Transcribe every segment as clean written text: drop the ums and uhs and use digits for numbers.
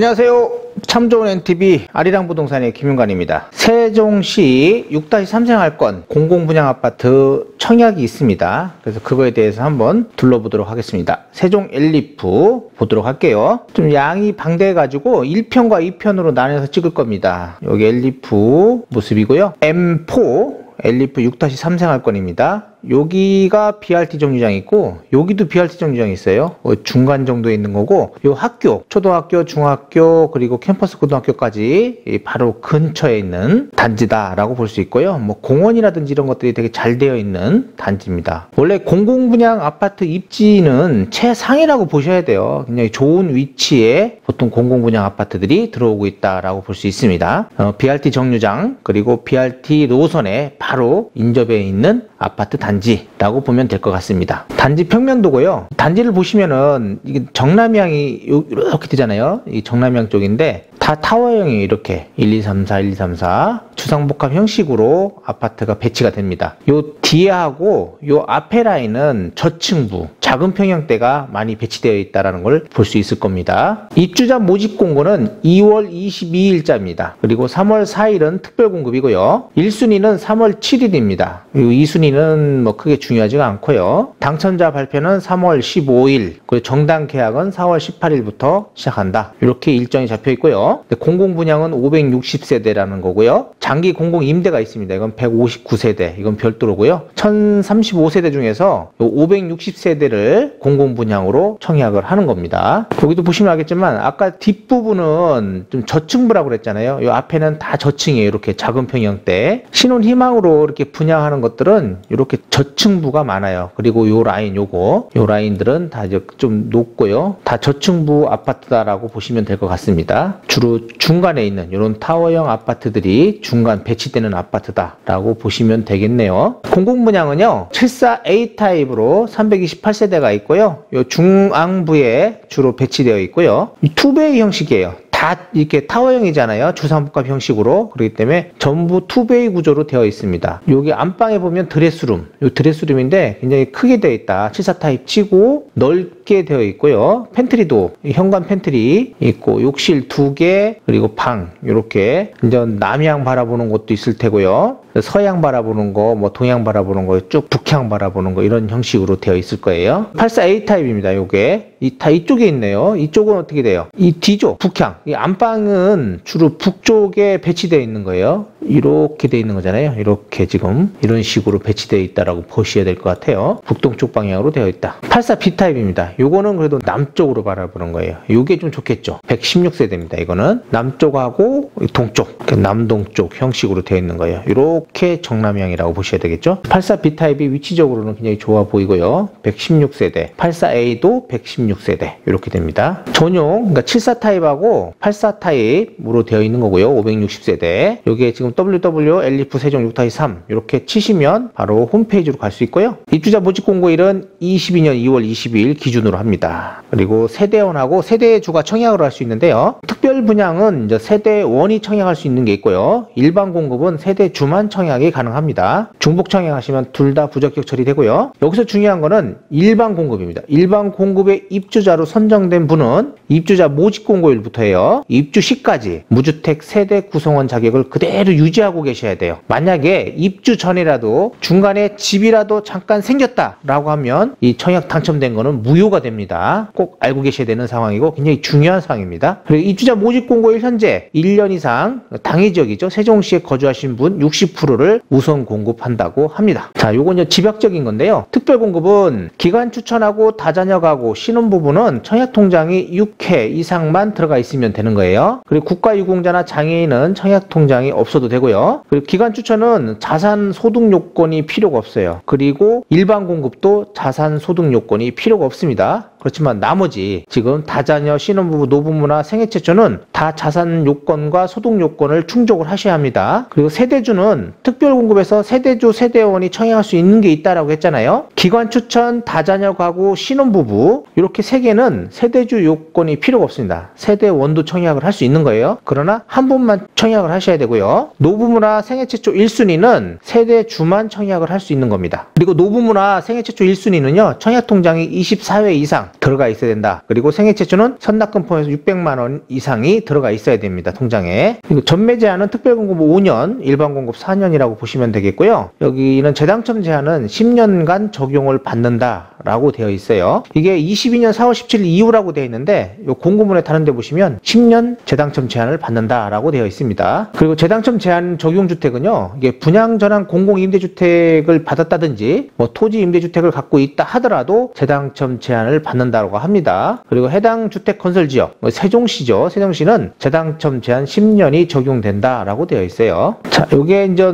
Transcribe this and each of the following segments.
안녕하세요. 참 좋은 NTV 아리랑 부동산의 김윤관입니다. 세종시 6-3생활권 공공분양 아파트 청약이 있습니다. 그래서 그거에 대해서 한번 둘러보도록 하겠습니다. 세종 엘리프 보도록 할게요. 좀 양이 방대해가지고 1편과 2편으로 나눠서 찍을 겁니다. 여기 엘리프 모습이고요. M4 엘리프 6-3생활권입니다. 여기가 BRT 정류장이 있고 여기도 BRT 정류장이 있어요. 중간 정도에 있는 거고 요 학교, 초등학교, 중학교 그리고 캠퍼스 고등학교까지 바로 근처에 있는 단지다 라고 볼 수 있고요. 뭐 공원이라든지 이런 것들이 되게 잘 되어 있는 단지입니다. 원래 공공분양 아파트 입지는 최상이라고 보셔야 돼요. 굉장히 좋은 위치에 보통 공공분양 아파트들이 들어오고 있다라고 볼 수 있습니다. BRT 정류장 그리고 BRT 노선에 바로 인접해 있는 아파트 단지라고 보면 될 것 같습니다. 단지 평면도고요. 단지를 보시면은 이게 정남향이 이렇게 되잖아요. 이 정남향 쪽인데 다 타워형이 이렇게 1, 2, 3, 4, 1, 2, 3, 4 주상복합 형식으로 아파트가 배치가 됩니다. 요 뒤하고 요 앞에 라인은 저층부 작은 평형대가 많이 배치되어 있다는 걸 볼 수 있을 겁니다. 입주자 모집 공고는 2월 22일자입니다. 그리고 3월 4일은 특별 공급이고요. 1순위는 3월 7일입니다. 2순위는 뭐 크게 중요하지가 않고요. 당첨자 발표는 3월 15일, 그리고 정당 계약은 4월 18일부터 시작한다. 이렇게 일정이 잡혀 있고요. 공공분양은 560세대라는 거고요. 장기 공공임대가 있습니다. 이건 159세대, 이건 별도로고요. 1035세대 중에서 560세대를 공공분양으로 청약을 하는 겁니다. 여기도 보시면 알겠지만 아까 뒷부분은 좀 저층부라고 그랬잖아요. 이 앞에는 다 저층이에요. 이렇게 작은 평형대. 신혼 희망으로 이렇게 분양하는 것들은 이렇게 저층부가 많아요. 그리고 요 라인 요 라인들은 다 좀 높고요. 다 저층부 아파트다라고 보시면 될 것 같습니다. 주로 중간에 있는 이런 타워형 아파트들이 중간 배치되는 아파트다라고 보시면 되겠네요. 공공분양은요 74A 타입으로 328세대가 있고요. 요 중앙부에 주로 배치되어 있고요. 투베이 형식이에요. 다 이렇게 타워형이잖아요. 주상복합 형식으로. 그렇기 때문에 전부 투베이 구조로 되어 있습니다. 여기 안방에 보면 드레스룸. 이 드레스룸인데 굉장히 크게 되어 있다. 74 타입 치고 넓게 되어 있고요. 팬트리도 현관 팬트리 있고 욕실 2개 그리고 방 이렇게 이제 남향 바라보는 곳도 있을 테고요. 서양 바라보는 거, 뭐 동양 바라보는 거, 쭉 북향 바라보는 거 이런 형식으로 되어 있을 거예요. 84A 타입입니다. 요게 다 이쪽에 있네요. 이쪽은 어떻게 돼요? 이 뒤죠. 북향. 이 안방은 주로 북쪽에 배치되어 있는 거예요. 이렇게 되어 있는 거잖아요. 이렇게 지금 이런 식으로 배치되어 있다라고 보셔야 될 것 같아요. 북동쪽 방향으로 되어 있다. 84B 타입입니다. 요거는 그래도 남쪽으로 바라보는 거예요. 요게 좀 좋겠죠. 116세대입니다. 이거는 남쪽하고 동쪽, 남동쪽 형식으로 되어 있는 거예요. 이렇게 정남향이라고 보셔야 되겠죠. 84B 타입이 위치적으로는 굉장히 좋아 보이고요. 116세대. 84A도 116세대. 이렇게 됩니다. 전용, 그러니까 74 타입하고 84 타입으로 되어 있는 거고요. 560세대. 요게 지금 WW 엘리프 세종 6-3 이렇게 치시면 바로 홈페이지로 갈 수 있고요. 입주자 모집 공고일은 22년 2월 22일 기준으로 합니다. 그리고 세대원하고 세대주가 청약을 할 수 있는데요. 특별 분양은 이제 세대원이 청약할 수 있는 게 있고요. 일반 공급은 세대주만 청약이 가능합니다. 중복 청약하시면 둘 다 부적격 처리되고요. 여기서 중요한 거는 일반 공급입니다. 일반 공급의 입주자로 선정된 분은 입주자 모집 공고일부터예요. 입주 시까지 무주택 세대 구성원 자격을 그대로 유지하고 계셔야 돼요. 만약에 입주 전이라도 중간에 집이라도 잠깐 생겼다라고 하면 이 청약 당첨된 거는 무효가 됩니다. 꼭 알고 계셔야 되는 상황이고 굉장히 중요한 상황입니다. 그리고 입주자 모집 공고일 현재 1년 이상 당해 지역이죠. 세종시에 거주하신 분 60%를 우선 공급한다고 합니다. 자, 요건 이제 집약적인 건데요. 특별 공급은 기간 추천하고 다자녀 가구 신혼부부는 청약 통장이 6회 이상만 들어가 있으면 되는 거예요. 그리고 국가유공자나 장애인은 청약 통장이 없어도 되고요. 그리고 기간 추천은 자산 소득 요건이 필요가 없어요. 그리고 일반 공급도 자산 소득 요건이 필요가 없습니다. 그렇지만 나머지 지금 다자녀, 신혼부부, 노부모나 생애최초는 다 자산 요건과 소득 요건을 충족을 하셔야 합니다. 그리고 세대주는 특별공급에서 세대주, 세대원이 청약할 수 있는 게 있다라고 했잖아요. 기관 추천, 다자녀 가구, 신혼부부 이렇게 세 개는 세대주 요건이 필요가 없습니다. 세대원도 청약을 할 수 있는 거예요. 그러나 한 분만 청약을 하셔야 되고요. 노부모나 생애최초 1순위는 세대주만 청약을 할 수 있는 겁니다. 그리고 노부모나 생애최초 1순위는요. 청약통장이 24회 이상 들어가 있어야 된다. 그리고 생애 최초는 선납금 포함해서 600만 원 이상이 들어가 있어야 됩니다. 통장에. 그리고 전매 제한은 특별공급 5년, 일반공급 4년이라고 보시면 되겠고요. 여기는 재당첨 제한은 10년간 적용을 받는다라고 되어 있어요. 이게 22년 4월 17일 이후라고 되어 있는데 요 공고문에 다른 데 보시면 10년 재당첨 제한을 받는다라고 되어 있습니다. 그리고 재당첨 제한 적용 주택은요. 이게 분양 전환 공공임대주택을 받았다든지 뭐 토지 임대주택을 갖고 있다 하더라도 재당첨 제한을 받는다고 합니다. 그리고 해당 주택 건설 지역, 세종시죠. 세종시는 재당첨 제한 10년이 적용된다라고 되어 있어요. 자, 요게 이제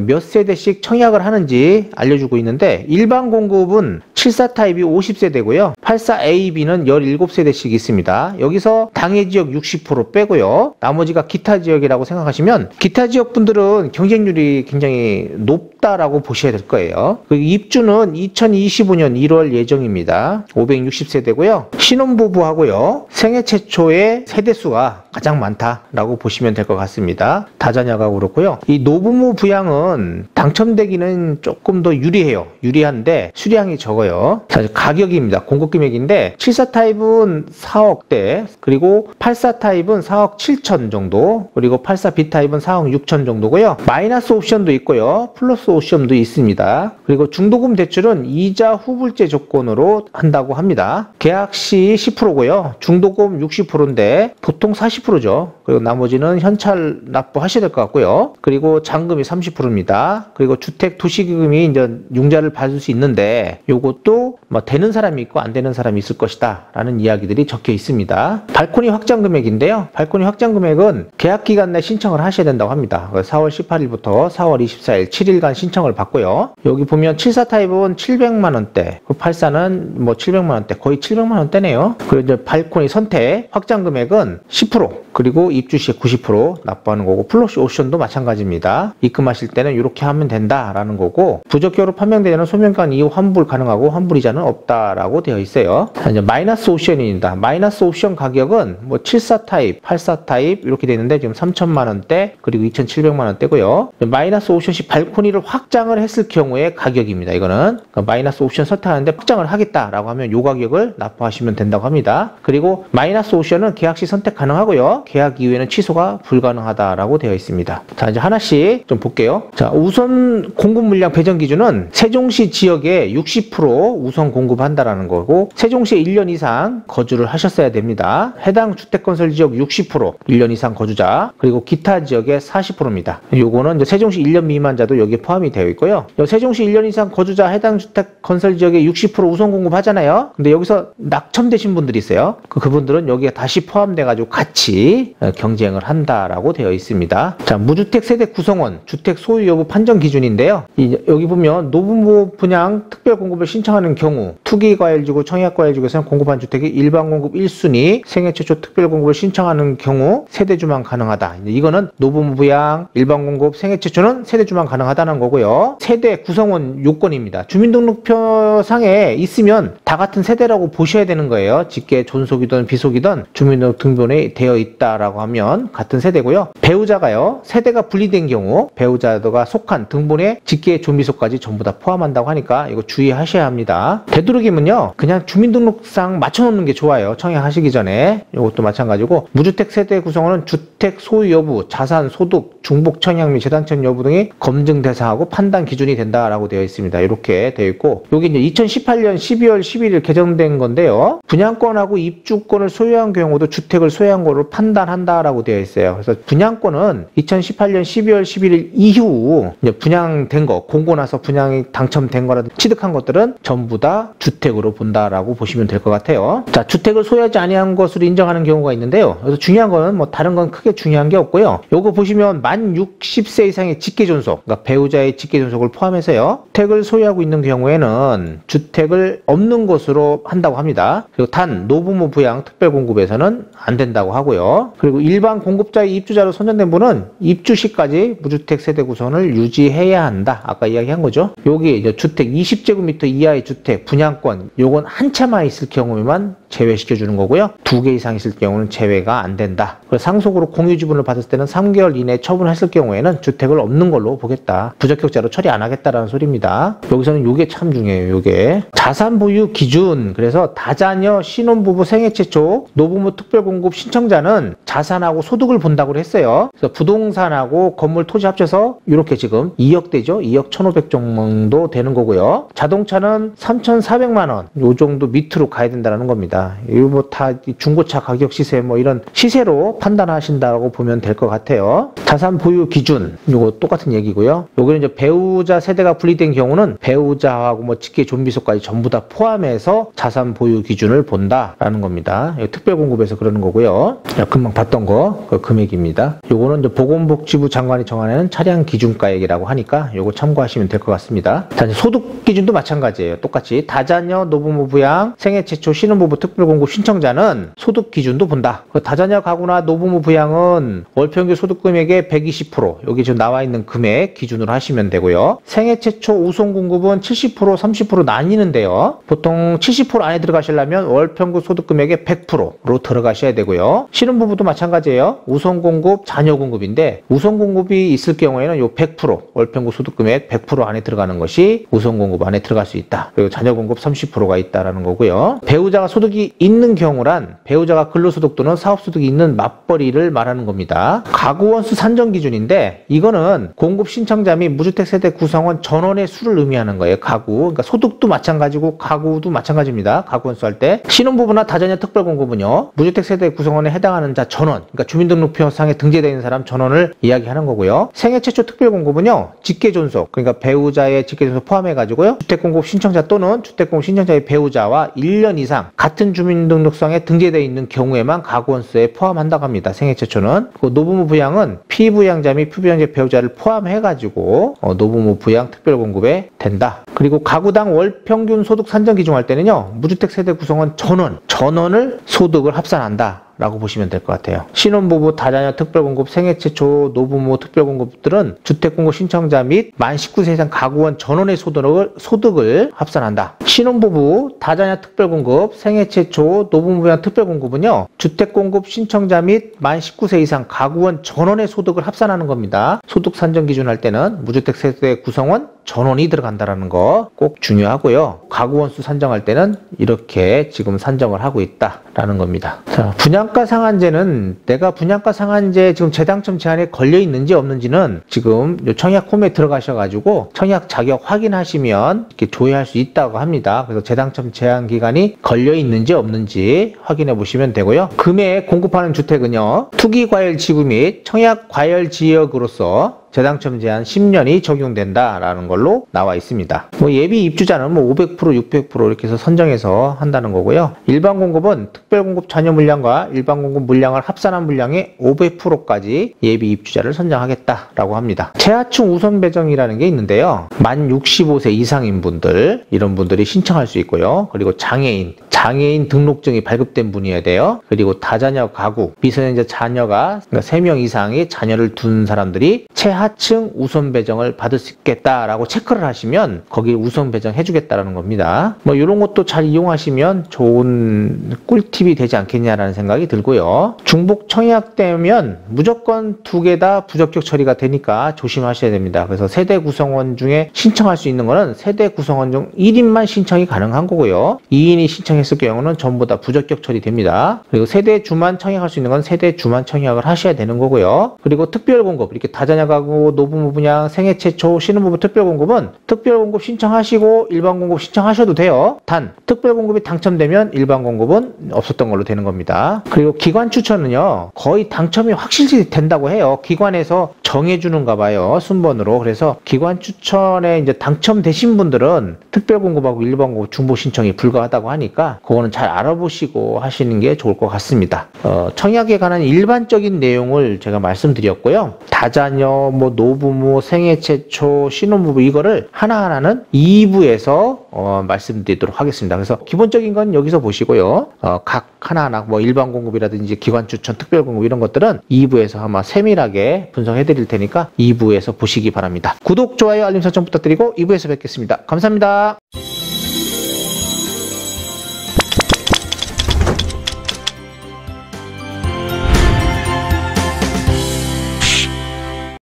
몇 세대씩 청약을 하는지 알려주고 있는데 일반 공급은 74 타입이 50세대고요. 84AB는 17세대씩 있습니다. 여기서 당해 지역 60% 빼고요. 나머지가 기타 지역이라고 생각하시면 기타 지역 분들은 경쟁률이 굉장히 높다라고 보셔야 될 거예요. 그리고 입주는 2025년 1월 예정입니다. 560세대고요. 신혼부부하고요. 생애 최초의 세대수가 가장 많다라고 보시면 될 것 같습니다. 다자녀가 그렇고요. 이 노부모 부양은 당첨되기는 조금 더 유리해요. 유리한데 수량이 적어요. 자, 가격입니다. 공급 금액인데 74 타입은 4억대, 그리고 84 타입은 4억 7천 정도, 그리고 84B 타입은 4억 6천 정도고요. 마이너스 옵션도 있고요. 플러스 옵션도 있습니다. 그리고 중도금 대출은 이자 후불제 조건으로 한다고 합니다. 계약 시 10%고요. 중도금 60%인데 보통 40%죠. 그리고 나머지는 현찰 납부하셔야 될 것 같고요. 그리고 잔금이 30%입니다. 그리고 주택 도시기금이 이제 융자를 받을 수 있는데 요것도 뭐 되는 사람이 있고 안 되는 사람이 있을 것이다 라는 이야기들이 적혀 있습니다. 발코니 확장 금액인데요. 발코니 확장 금액은 계약 기간 내 신청을 하셔야 된다고 합니다. 4월 18일부터 4월 24일 7일간 신청을 받고요. 여기 보면 74 타입은 700만원대, 84는 뭐 700만원대, 거의 700만원대네요. 그리고 이제 발코니 선택 확장 금액은 10%, 그리고 입주 시에 90% 납부하는 거고, 플러스 옵션도 마찬가지입니다. 입금하실 때는 이렇게 하면 된다라는 거고, 부적격으로 판명되는 소명기간 이후 환불 가능하고 환불 이자는 없다라고 되어 있어요. 이제 마이너스 옵션입니다. 마이너스 옵션 가격은 뭐 74 타입, 84 타입 이렇게 되어 있는데 지금 3천만 원대, 그리고 2,700만 원대고요. 마이너스 옵션 시 발코니를 확장을 했을 경우의 가격입니다. 이거는 그러니까 마이너스 옵션 선택하는데 확장을 하겠다라고 하면 이 가격을 납부하시면 된다고 합니다. 그리고 마이너스 옵션은 계약 시 선택 가능하고요. 계약 이후에는 취소가 불가능하다라고 되어 있습니다. 자, 이제 하나씩 좀 볼게요. 자, 우선 공급 물량 배정 기준은 세종시 지역에 60% 우선 공급한다라는 거고, 세종시에 1년 이상 거주를 하셨어야 됩니다. 해당 주택건설 지역 60%, 1년 이상 거주자, 그리고 기타 지역의 40%입니다. 요거는 이제 세종시 1년 미만자도 여기에 포함이 되어 있고요. 세종시 1년 이상 거주자 해당 주택건설 지역에 60% 우선 공급하잖아요. 근데 여기서 낙첨되신 분들이 있어요. 그분들은 여기에 다시 포함돼가지고 같이 경쟁을 한다라고 되어 있습니다. 자, 무주택 세대 구성원, 주택 소유 여부 판정 기준인데요. 여기 보면 노부모 분양 특별 공급을 신청하는 경우, 투기과열지구, 청약과열지구에서는 공급한 주택이 일반 공급 1순위, 생애 최초 특별 공급을 신청하는 경우 세대주만 가능하다. 이거는 노부모 부양, 일반 공급, 생애 최초는 세대주만 가능하다는 거고요. 세대 구성원 요건입니다. 주민등록표상에 있으면 다 같은 세대라고 보셔야 되는 거예요. 직계 존속이든 비속이든 주민등록 등본에 되어 있다라고 하면 같은 세대고요. 배우자가요, 세대가 분리된 경우 배우자가 속한 등본에 직계 존비속까지 전부 다 포함한다고 하니까 이거 주의하셔야 합니다. 되도록이면요, 그냥 주민등록상 맞춰놓는 게 좋아요. 청약하시기 전에. 이것도 마찬가지고, 무주택 세대 구성원은 주택 소유 여부, 자산, 소득, 중복 청약 및 재당첨 여부 등이 검증 대상하고 판단 기준이 된다라고 되어 있습니다. 이렇게 되어 있고, 여기 이제 2018년 12월 11일 개정된 건데요. 분양권하고 입주권을 소유한 경우도 주택을 소유한 거로 판단한다라고 되어 있어요. 그래서 분양권은 2018년 12월 11일 이후 이제 분양된 거, 공고 나서 분양이 당첨된 거라든지 취득한 것들은 전부 다 주택으로 본다라고 보시면 될 것 같아요. 자, 주택을 소유하지 아니한 것으로 인정하는 경우가 있는데요. 그래서 중요한 거는 뭐 다른 건 크게 중요한 게 없고요. 요거 보시면 만 60세 이상의 직계존속, 그러니까 배우자의 직계존속을 포함해서요, 주택을 소유하고 있는 경우에는 주택을 없는 것으로 한다고 합니다. 그리고 단 노부모 부양 특별공급에서는 안 된다고 하고요. 그리고 일반 공급자의 입주자로 선정된 분은 입주 시까지 무주택 세대 구성을 유지해야 한다. 아까 이야기한 거죠. 여기 이제 주택 20제곱미터 이하의 주택 분양권, 요건 한 채만 있을 경우에만 제외시켜주는 거고요. 2개 이상 있을 경우는 제외가 안 된다. 상속으로 공유지분을 받았을 때는 3개월 이내에 처분했을 경우에는 주택을 없는 걸로 보겠다. 부적격자로 처리 안 하겠다라는 소리입니다. 여기서는 이게 참 중요해요. 이게 자산 보유 기준. 그래서 다자녀 신혼부부 생애 최초 노부모 특별공급 신청자는 자산하고 소득을 본다고 했어요. 그래서 부동산하고 건물 토지 합쳐서 이렇게 지금 2억 되죠. 2억 1,500 정도 되는 거고요. 자동차는 3,400만 원 요 정도 밑으로 가야 된다는 겁니다. 이거 뭐 다 중고차 가격 시세 뭐 이런 시세로 판단하신다고 보면 될 것 같아요. 자산 보유 기준 이거 똑같은 얘기고요. 여기는 이제 배우자 세대가 분리된 경우는 배우자하고 뭐 직계 존비속까지 전부 다 포함해서 자산 보유 기준을 본다라는 겁니다. 특별공급에서 그러는 거고요. 금방 봤던 거 그 금액입니다. 요거는 이제 보건복지부 장관이 정하는 차량 기준가액이라고 하니까 요거 참고하시면 될 것 같습니다. 자, 소득 기준도 마찬가지예요. 똑같이 다자녀 노부모 부양 생애 최초 신혼부부 특별공급 신청자는 소득 기준도 본다. 다자녀 가구나 노부모 부양은 월평균 소득 금액의 120% 여기 지금 나와 있는 금액 기준으로 하시면 되고요. 생애 최초 우선 공급은 70% 30% 나뉘는데요. 보통 70% 안에 들어가시려면 월평균 소득 금액의 100%로 들어가셔야 되고요. 신혼부부도 마찬가지예요. 우선 공급 자녀 공급인데 우선 공급이 있을 경우에는 요 100% 월평균 소득 금액 100% 안에 들어가는 것이 우선 공급 안에 들어갈 수 있다. 그리고 자녀 공급 30%가 있다라는 거고요. 배우자가 소득이 있는 경우란 배우자가 근로소득 또는 사업소득이 있는 맞벌이를 말하는 겁니다. 가구 원수 산정 기준인데 이거는 공급 신청자 및 무주택 세대 구성원 전원의 수를 의미하는 거예요. 가구. 그러니까 소득도 마찬가지고 가구도 마찬가지입니다. 가구 원수 할 때 신혼부부나 다자녀 특별공급은요. 무주택 세대 구성원에 해당하는 자 전원, 그러니까 주민등록표상에 등재되어 있는 사람 전원을 이야기하는 거고요. 생애 최초 특별공급은요. 직계존속, 그러니까 배우자의 직계존속 포함해가지고요. 주택공급 신청자 또는 주택공급 신청자의 배우자와 1년 이상 같은 주민등록상에 등재되어 있는 경우에만 가구 원수에 포함한다고 합니다. 생애 최초는. 노부모 부양은 피부양자 및 피부양자 배우자를 포함해가지고 노부모 부양 특별공급에 된다. 그리고 가구당 월평균 소득 산정 기준할 때는요. 무주택 세대 구성원 전원을 소득을 합산한다. 라고 보시면 될 것 같아요. 신혼부부, 다자녀 특별공급, 생애 최초 노부모 특별공급들은 주택공급 신청자 및 만 19세 이상 가구원 전원의 소득을 합산한다. 신혼부부, 다자녀 특별공급, 생애 최초 노부모 부양 특별공급은요. 주택공급 신청자 및 만 19세 이상 가구원 전원의 소득을 합산하는 겁니다. 소득 산정 기준 할 때는 무주택 세대 구성원 전원이 들어간다라는 거 꼭 중요하고요. 가구원 수 산정할 때는 이렇게 지금 산정을 하고 있다라는 겁니다. 자, 분양가 상한제는 내가 분양가 상한제 지금 재당첨 제한에 걸려 있는지 없는지는 지금 청약 홈에 들어가셔가지고 청약 자격 확인하시면 이렇게 조회할 수 있다고 합니다. 그래서 재당첨 제한 기간이 걸려 있는지 없는지 확인해 보시면 되고요. 금액 공급하는 주택은요. 투기과열 지구 및 청약과열 지역으로서 재당첨 제한 10년이 적용된다라는 걸로 나와 있습니다. 예비 입주자는 500%, 600% 이렇게 해서 선정해서 한다는 거고요. 일반 공급은 특별 공급 잔여 물량과 일반 공급 물량을 합산한 물량의 500%까지 예비 입주자를 선정하겠다라고 합니다. 최하층 우선 배정이라는 게 있는데요. 만 65세 이상인 분들, 이런 분들이 신청할 수 있고요. 그리고 장애인 등록증이 발급된 분이어야 돼요. 그리고 다자녀 가구, 미성년자 자녀가 그러니까 3명 이상의 자녀를 둔 사람들이 최하층 우선 배정을 받을 수 있겠다라고 체크를 하시면 거기 우선 배정해 주겠다라는 겁니다. 이런 것도 잘 이용하시면 좋은 꿀팁이 되지 않겠냐라는 생각이 들고요. 중복 청약되면 무조건 2개 다 부적격 처리가 되니까 조심하셔야 됩니다. 그래서 세대 구성원 중에 신청할 수 있는 거는 세대 구성원 중 1인만 신청이 가능한 거고요. 2인이 신청했을 경우는 전부 다 부적격 처리됩니다. 그리고 세대 주만 청약할 수 있는 건 세대 주만 청약을 하셔야 되는 거고요. 그리고 특별공급, 이렇게 다자녀 가구, 노부모 분양, 생애 최초, 신혼부부 특별공급은 특별공급 신청하시고 일반공급 신청하셔도 돼요. 단 특별공급이 당첨되면 일반공급은 없었던 걸로 되는 겁니다. 그리고 기관 추천은요. 거의 당첨이 확실히 된다고 해요. 기관에서 정해주는가 봐요. 순번으로. 그래서 기관 추천에 이제 당첨되신 분들은 특별공급하고 일반공급 중복 신청이 불가하다고 하니까 그거는 잘 알아보시고 하시는 게 좋을 것 같습니다. 청약에 관한 일반적인 내용을 제가 말씀드렸고요. 다자녀, 노부모, 생애 최초, 신혼부부 이거를 하나하나는 2부에서 말씀드리도록 하겠습니다. 그래서 기본적인 건 여기서 보시고요. 각 하나하나 일반 공급이라든지 기관 추천, 특별 공급 이런 것들은 2부에서 아마 세밀하게 분석해 드릴 테니까 2부에서 보시기 바랍니다. 구독, 좋아요, 알림 설정 부탁드리고 2부에서 뵙겠습니다. 감사합니다.